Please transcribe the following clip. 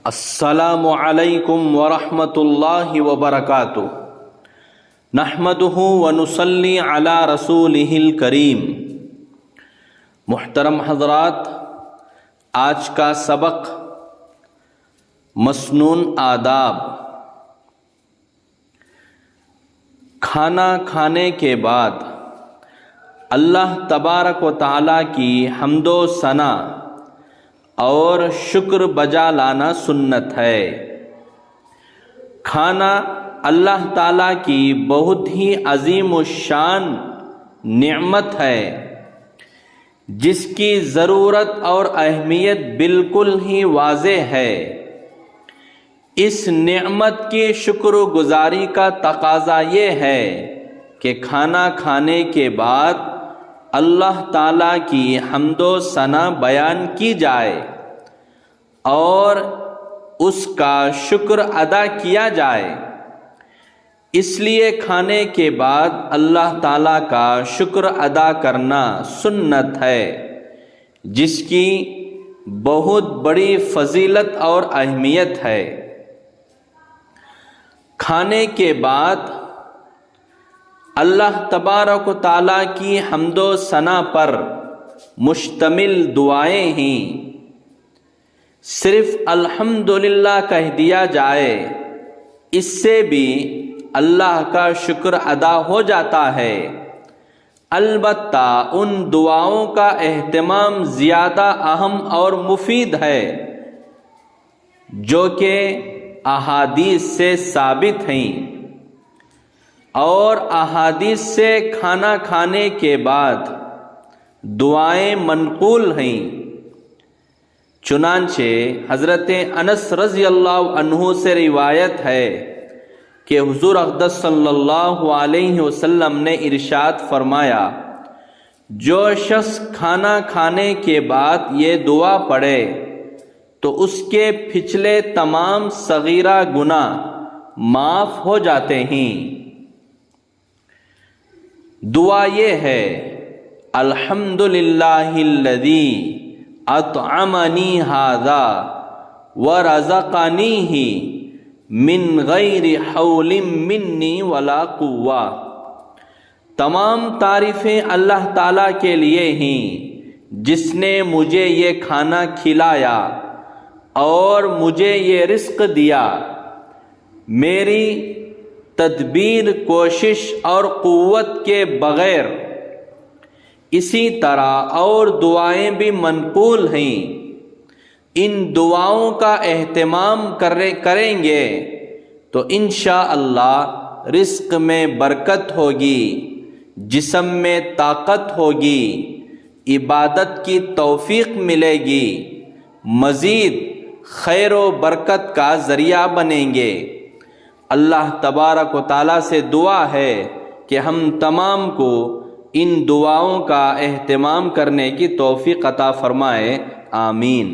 السلام علیکم ورحمۃ اللہ وبرکاتہ۔ نحمدہ ونصلی علی رسولہ الکریم۔ محترم حضرات، آج کا سبق مسنون آداب۔ کھانا کھانے کے بعد اللہ تبارک و تعالیٰ کی حمد و ثنا اور شکر بجا لانا سنت ہے۔ کھانا اللہ تعالیٰ کی بہت ہی عظیم الشان نعمت ہے، جس کی ضرورت اور اہمیت بالکل ہی واضح ہے۔ اس نعمت کی شکر گزاری کا تقاضا یہ ہے کہ کھانا کھانے کے بعد اللہ تعالیٰ کی حمد و ثنا بیان کی جائے اور اس کا شکر ادا کیا جائے۔ اس لیے کھانے کے بعد اللہ تعالیٰ کا شکر ادا کرنا سنت ہے، جس کی بہت بڑی فضیلت اور اہمیت ہے۔ کھانے کے بعد اللہ تبارک و تعالیٰ کی حمد و ثنا پر مشتمل دعائیں ہیں۔ صرف الحمدللہ کہہ دیا جائے، اس سے بھی اللہ کا شکر ادا ہو جاتا ہے۔ البتہ ان دعاؤں کا اہتمام زیادہ اہم اور مفید ہے جو کہ احادیث سے ثابت ہیں، اور احادیث سے کھانا کھانے کے بعد دعائیں منقول ہیں۔ چنانچہ حضرت انس رضی اللہ عنہ سے روایت ہے کہ حضور اقدس صلی اللہ علیہ وسلم نے ارشاد فرمایا، جو شخص کھانا کھانے کے بعد یہ دعا پڑھے تو اس کے پچھلے تمام صغیرہ گناہ معاف ہو جاتے ہیں۔ دعا یہ ہے، الحمدللہ الذی اطعمنی ھذا ورزقنیہ من غیر حول منی ولا قوہ۔ تمام تعریفیں اللہ تعالیٰ کے لیے ہیں، جس نے مجھے یہ کھانا کھلایا اور مجھے یہ رزق دیا، میری تدبیر، کوشش اور قوت کے بغیر۔ اسی طرح اور دعائیں بھی منقول ہیں۔ ان دعاؤں کا اہتمام کریں گے تو انشاءاللہ رزق میں برکت ہوگی، جسم میں طاقت ہوگی، عبادت کی توفیق ملے گی، مزید خیر و برکت کا ذریعہ بنیں گے۔ اللہ تبارک و تعالیٰ سے دعا ہے کہ ہم تمام کو ان دعاؤں کا اہتمام کرنے کی توفیق عطا فرمائے۔ آمین۔